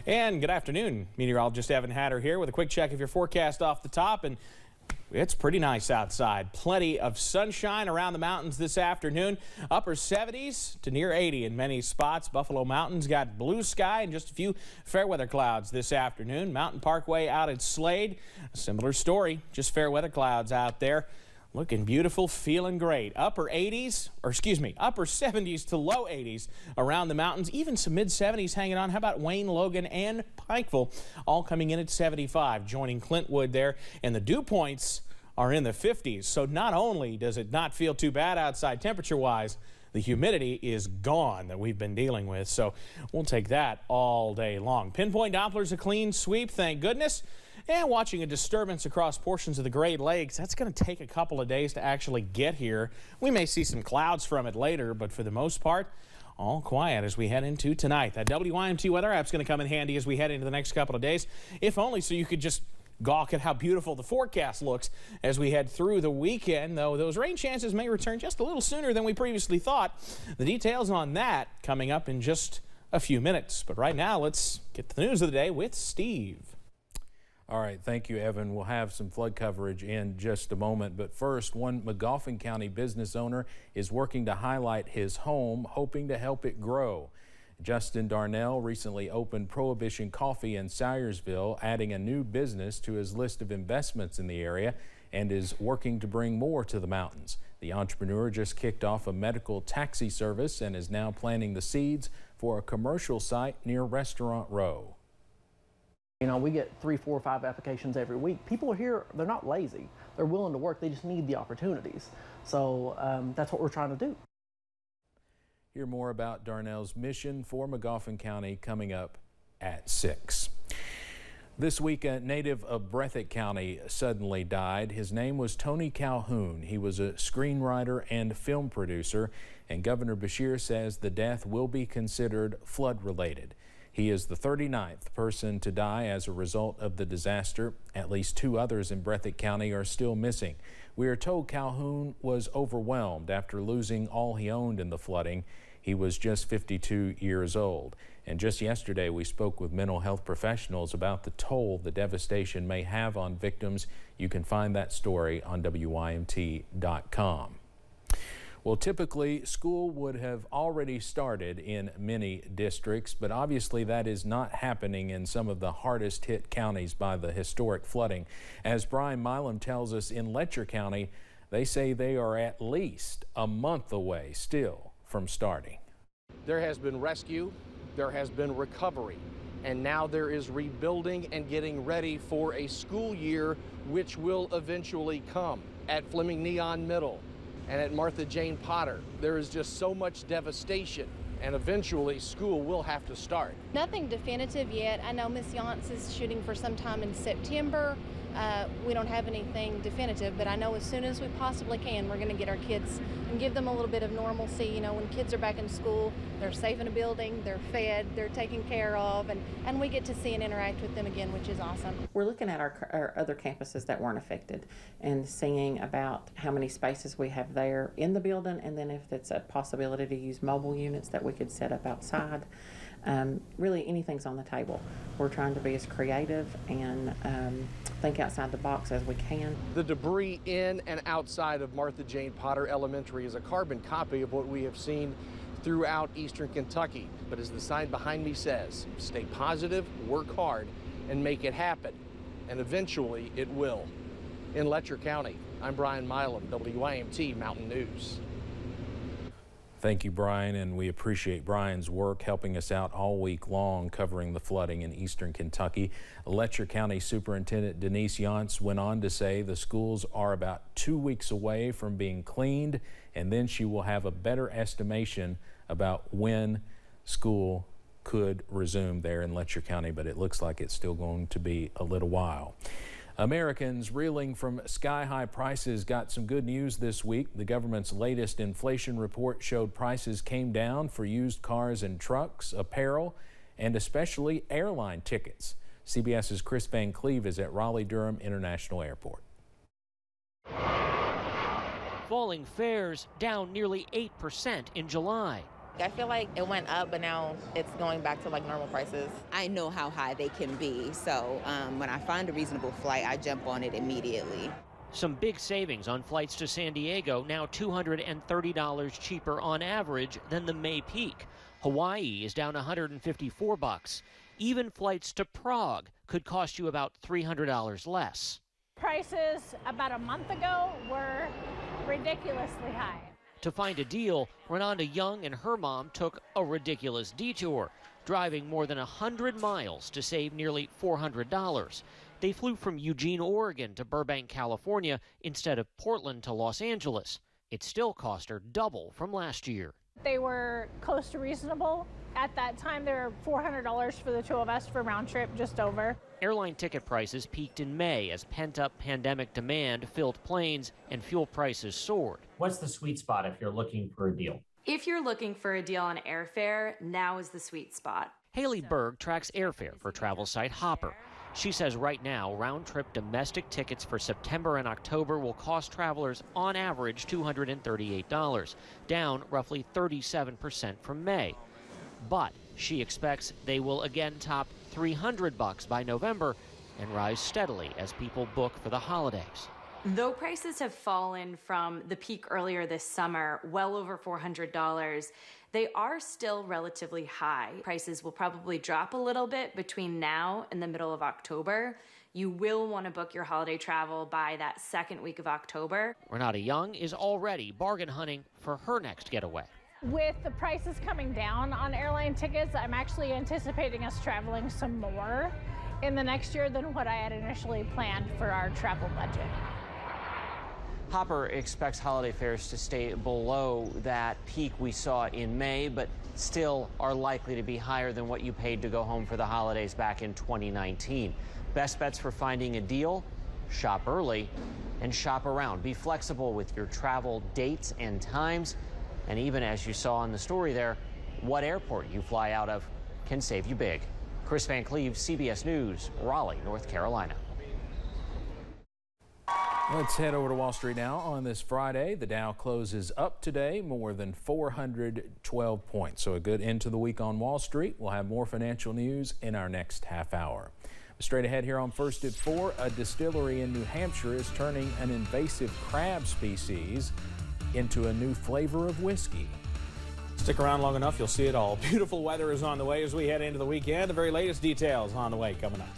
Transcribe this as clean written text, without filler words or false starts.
And good afternoon. Meteorologist Evan Hatter here with a quick check of your forecast off the top. And it's pretty nice outside. Plenty of sunshine around the mountains this afternoon. Upper 70s to near 80 in many spots. Buffalo Mountains got blue sky and just a few fair weather clouds this afternoon. Mountain Parkway out at Slade, a similar story. Just fair weather clouds out there. Looking beautiful, feeling great. Upper 70s to low 80s around the mountains. Even some mid 70s hanging on. How about Wayne, Logan, and Pikeville all coming in at 75, joining Clintwood there. And the dew points are in the 50s. So not only does it not feel too bad outside temperature-wise, the humidity is gone that we've been dealing with. So we'll take that all day long. Pinpoint Doppler's a clean sweep, thank goodness. And watching a disturbance across portions of the Great Lakes, that's going to take a couple of days to actually get here. We may see some clouds from it later, but for the most part, all quiet as we head into tonight. That WYMT weather app's going to come in handy as we head into the next couple of days, if only so you could just gawk at how beautiful the forecast looks as we head through the weekend, though those rain chances may return just a little sooner than we previously thought. The details on that coming up in just a few minutes. But right now, let's get to the news of the day with Steve. All right, thank you, Evan. We'll have some flood coverage in just a moment. But first, one Magoffin County business owner is working to highlight his home, hoping to help it grow. Justin Darnell recently opened Prohibition Coffee in Syersville, adding a new business to his list of investments in the area, and is working to bring more to the mountains. The entrepreneur just kicked off a medical taxi service and is now planting the seeds for a commercial site near Restaurant Row. You know, we get 3, 4, 5 applications every week. People are here, they're not lazy. They're willing to work. They just need the opportunities. So that's what we're trying to do. Hear more about Darnell's mission for Magoffin County coming up at 6. This week, a native of Breathitt County suddenly died. His name was Tony Calhoun. He was a screenwriter and film producer, and Governor Beshear says the death will be considered flood-related. He is the 39th person to die as a result of the disaster. At least 2 others in Breathitt County are still missing. We are told Calhoun was overwhelmed after losing all he owned in the flooding. He was just 52 years old. And just yesterday, we spoke with mental health professionals about the toll the devastation may have on victims. You can find that story on WYMT.com. Well, typically, school would have already started in many districts, but obviously that is not happening in some of the hardest hit counties by the historic flooding. As Brian Milam tells us, in Letcher County, they say they are at least a month away still from starting. There has been rescue, there has been recovery, and now there is rebuilding and getting ready for a school year which will eventually come. At Fleming Neon Middle and at Martha Jane Potter, there is just so much devastation, and eventually school will have to start. Nothing definitive yet. I know Ms. Yance is shooting for sometime in September. We don't have anything definitive, but I know as soon as we possibly can, we're going to get our kids and give them a little bit of normalcy. You know, when kids are back in school, they're safe in a building, they're fed, they're taken care of, and we get to see and interact with them again, which is awesome. We're looking at our other campuses that weren't affected and seeing about how many spaces we have there in the building, and then if it's a possibility to use mobile units that we could set up outside. Really anything's on the table. We're trying to be as creative and think outside the box as we can. The debris in and outside of Martha Jane Potter Elementary is a carbon copy of what we have seen throughout eastern Kentucky. But as the sign behind me says, stay positive, work hard, and make it happen. And eventually it will. In Letcher County, I'm Brian Milam, WYMT Mountain News. Thank you, Brian, and we appreciate Brian's work helping us out all week long covering the flooding in eastern Kentucky. Letcher County Superintendent Denise Yance went on to say the schools are about 2 weeks away from being cleaned, and then she will have a better estimation about when school could resume there in Letcher County, but it looks like it's still going to be a little while. Americans reeling from sky-high prices got some good news this week. The government's latest inflation report showed prices came down for used cars and trucks, apparel, and especially airline tickets. CBS's Chris Van Cleve is at Raleigh-Durham International Airport. Falling fares down nearly 8% in July. I feel like it went up, but now it's going back to like normal prices. I know how high they can be, so when I find a reasonable flight, I jump on it immediately. Some big savings on flights to San Diego, now $230 cheaper on average than the May peak. Hawaii is down $154. Even flights to Prague could cost you about $300 less. Prices about a month ago were ridiculously high. To find a deal, Renanda Young and her mom took a ridiculous detour, driving more than 100 miles to save nearly $400. They flew from Eugene, Oregon to Burbank, California instead of Portland to Los Angeles. It still cost her double from last year. They were close to reasonable. At that time, they were $400 for the two of us for round trip, just over. Airline ticket prices peaked in May as pent-up pandemic demand filled planes and fuel prices soared. What's the sweet spot if you're looking for a deal? If you're looking for a deal on airfare, now is the sweet spot. Haley Berg tracks airfare for travel site Hopper. She says right now, round-trip domestic tickets for September and October will cost travelers on average $238, down roughly 37% from May. But she expects they will again top $300 by November and rise steadily as people book for the holidays. Though prices have fallen from the peak earlier this summer, well over $400, they are still relatively high. Prices will probably drop a little bit between now and the middle of October. You will want to book your holiday travel by that second week of October. Renata Young is already bargain hunting for her next getaway. With the prices coming down on airline tickets, I'm actually anticipating us traveling some more in the next year than what I had initially planned for our travel budget. Hopper expects holiday fares to stay below that peak we saw in May, but still are likely to be higher than what you paid to go home for the holidays back in 2019. Best bets for finding a deal: shop early and shop around. Be flexible with your travel dates and times. And even as you saw in the story there, what airport you fly out of can save you big. Chris Van Cleve, CBS News, Raleigh, North Carolina. Let's head over to Wall Street now. On this Friday, the Dow closes up today more than 412 points. So a good end to the week on Wall Street. We'll have more financial news in our next half hour. Straight ahead here on First at 4, a distillery in New Hampshire is turning an invasive crab species into a new flavor of whiskey. Stick around long enough, you'll see it all. Beautiful weather is on the way as we head into the weekend. The very latest details on the way coming up.